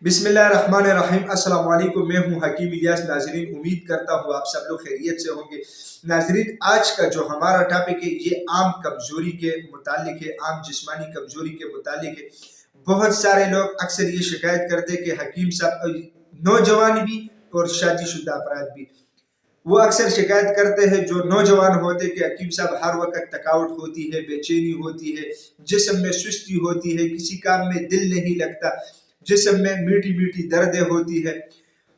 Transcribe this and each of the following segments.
बिस्मिल्लाहिर्रहमानिर्रहीम। अस्सलाम वालेकुम। मैं हूं हकीम इलियास। नाजरीन, उम्मीद करता हूं आप सब लोग खैरियत से होंगे। नाजरीन, आज का जो हमारा टॉपिक है ये आम कमजोरी के मुतालिक है, आम जिस्मानी कमजोरी के मुतालिक है। बहुत सारे लोग अक्सर ये शिकायत करते हैं कि हकीम साहब, नौजवान भी और शादीशुदा अफराद भी, वो अक्सर शिकायत करते हैं जो नौजवान होते हैं कि हकीम साहब हर वक्त थकावट होती है, बेचैनी होती है, जिस्म में सुस्ती होती है, किसी काम में दिल नहीं लगता, जिस्म में मीठी मीठी दर्दें होती है।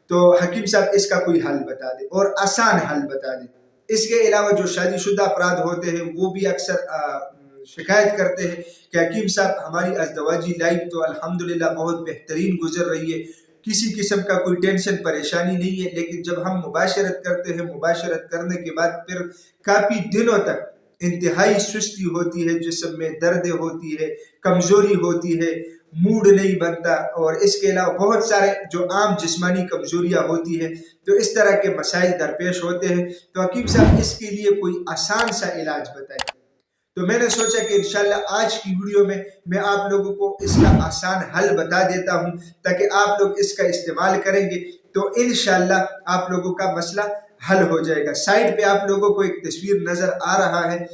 तो हकीम साहब इसका कोई हल बता दे और आसान हल बता दे। इसके अलावा जो शादीशुदा अफराद होते हैं वो भी अक्सर शिकायत करते हैं कि हकीम साहब हमारी अज़दवाजी लाइफ तो अल्हम्दुलिल्लाह बहुत बेहतरीन गुजर रही है, किसी किस्म का कोई टेंशन परेशानी नहीं है, लेकिन जब हम मुबाशरत करते हैं, मुबाशरत करने के बाद फिर काफ़ी दिनों तक इंतहाई सुस्ती होती है, जिस्म में दर्द होती है, कमज़ोरी होती है, मूड नहीं बनता, और इसके अलावा बहुत सारे जो आम जिस्मानी कमज़ोरियाँ होती है। तो इस तरह के मसाइल दरपेश होते हैं। तो हकीम साहब इसके लिए कोई आसान सा इलाज बताएं। तो मैंने सोचा कि इंशाल्लाह आज की वीडियो में मैं आप लोगों को इसका आसान हल बता देता हूं, ताकि आप लोग इसका इस्तेमाल करेंगे तो इंशाल्लाह आप लोगों का मसला हल हो जाएगा। साइड पे आप लोगों को एक तस्वीर नजर आ रहा है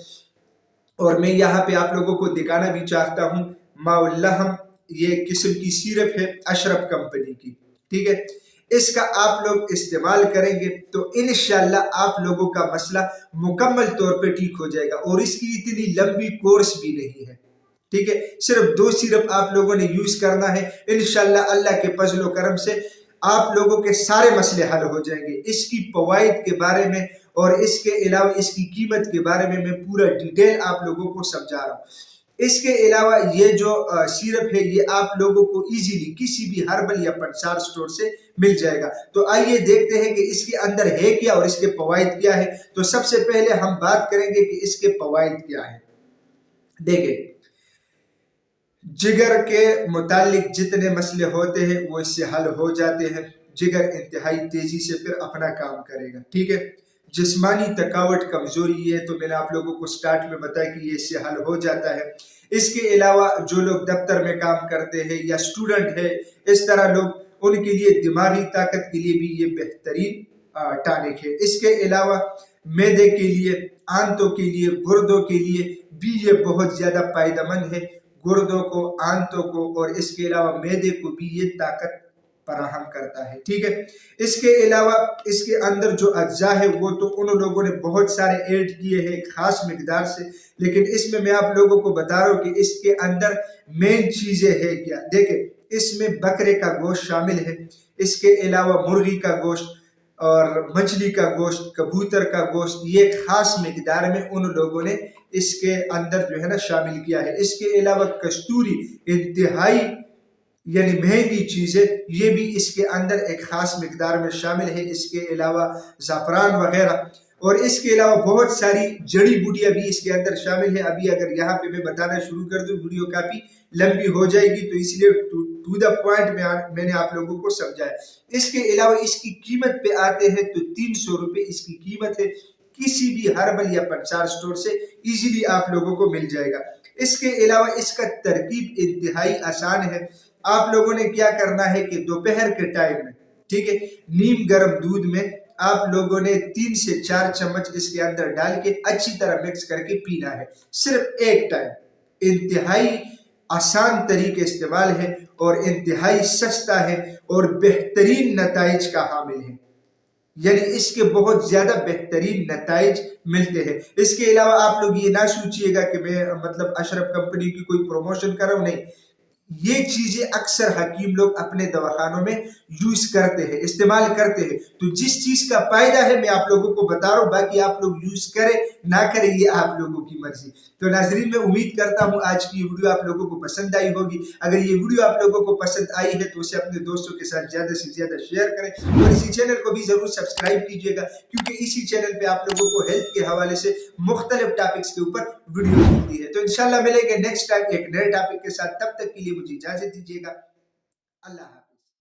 और मैं यहाँ पे आप लोगों को दिखाना भी चाहता हूँ। माउल्लहम ये किस्म की सिरप है अशरफ कंपनी की, ठीक है। इसका आप लोग इस्तेमाल करेंगे तो इंशाल्लाह आप लोगों का मसला मुकम्मल तौर पे ठीक हो जाएगा। और इसकी इतनी लंबी कोर्स भी नहीं है, ठीक है। सिर्फ 2 सिरप आप लोगों ने यूज करना है। इंशाल्लाह अल्लाह के फजल करम से आप लोगों के सारे मसले हल हो जाएंगे। इसकी फवाइद के बारे में और इसके अलावा इसकी कीमत के बारे में मैं पूरा डिटेल आप लोगों को समझा रहा हूँ। इसके अलावा ये जो सिरप है ये आप लोगों को इजीली किसी भी हर्बल या पंसार स्टोर से मिल जाएगा। तो आइए देखते हैं कि इसके अंदर है क्या और इसके फवाइद क्या है। तो सबसे पहले हम बात करेंगे कि इसके फवाइद क्या है। देखिए, जिगर के मुतालिक जितने मसले होते हैं वो इससे हल हो जाते हैं। जिगर इंतहाई तेजी से फिर अपना काम करेगा, ठीक है। जिस्मानी थकावट कमजोरी है तो मैंने आप लोगों को स्टार्ट में बताया कि ये इससे हल हो जाता है। इसके अलावा जो लोग दफ्तर में काम करते हैं या स्टूडेंट है, इस तरह लोग, उनके लिए दिमागी ताकत के लिए भी ये बेहतरीन टॉनिक है। इसके अलावा मैदे के लिए, आंतों के लिए, गुर्दों के लिए भी ये बहुत ज्यादा फायदेमंद है। गुर्दों को, आंतों को और इसके अलावा मैदे को भी ये ताकत फराहम करता है, ठीक है। इसके अलावा इसके अंदर जो अज्जा है वो तो उन लोगों ने बहुत सारे ऐड किए हैं खास मिकदार से, लेकिन इसमें मैं आप लोगों को बता रहा हूँ कि इसके अंदर मेन चीजें है क्या। देखें, इसमें बकरे का गोश्त शामिल है, इसके अलावा मुर्गी का गोश्त और मछली का गोश्त, कबूतर का गोश्त, ये खास मिकदार में उन लोगों ने इसके अंदर जो है ना शामिल किया है। इसके अलावा कस्तूरी इंतहाई यानी महंगी चीज है, ये भी इसके अंदर एक खास मिकदार में शामिल है। इसके अलावा ज़ाफ़रान वगैरह और इसके अलावा बहुत सारी जड़ी बूटियां भी इसके अंदर शामिल है। अभी अगर यहाँ पे मैं बताना शुरू कर दूं वीडियो काफी लंबी हो जाएगी, तो इसलिए टू द पॉइंट में मैंने आप लोगों को समझाया। इसके अलावा इसकी कीमत पे आते हैं तो 300 रुपये इसकी कीमत है। किसी भी हर्बल या पंसार स्टोर से इजीली आप लोगों को मिल जाएगा। इसके अलावा इसका तरकीब इंतहाई आसान है। आप लोगों ने क्या करना है कि दोपहर के टाइम में, ठीक है, नीम गर्म दूध में आप लोगों ने 3 से 4 चम्मच इसके अंदर डाल के अच्छी तरह मिक्स करके पीना है, सिर्फ एक टाइम। इंतहाई आसान तरीके इस्तेमाल है और इंतहाई सस्ता है और बेहतरीन नताइज का हामिल है, यानी इसके बहुत ज्यादा बेहतरीन नताइज मिलते हैं। इसके अलावा आप लोग ये ना सोचिएगा कि मैं मतलब अशरफ कंपनी की कोई प्रमोशन कर रहा हूं, नहीं। ये चीजें अक्सर हकीम लोग अपने दवाखानों में यूज करते हैं, इस्तेमाल करते हैं। तो जिस चीज का फायदा है मैं आप लोगों को बता रहा हूँ, बाकी आप लोग यूज करें ना करें ये आप लोगों की मर्जी। तो नाजरीन, मैं उम्मीद करता हूँ आज की वीडियो आप लोगों को पसंद आई होगी। अगर ये वीडियो आप लोगों को पसंद आई है तो उसे अपने दोस्तों के साथ ज्यादा से ज्यादा शेयर करें और इसी चैनल को भी जरूर सब्सक्राइब कीजिएगा, क्योंकि इसी चैनल पे आप लोगों को हेल्थ के हवाले से मुख्तलिफ टॉपिक्स के ऊपर वीडियो मिलती है। तो इंशाल्लाह मिलेंगे नेक्स्ट टाइम एक नए टॉपिक के साथ। तब तक के लिए मुझे इजाजत दीजिएगा। अल्लाह।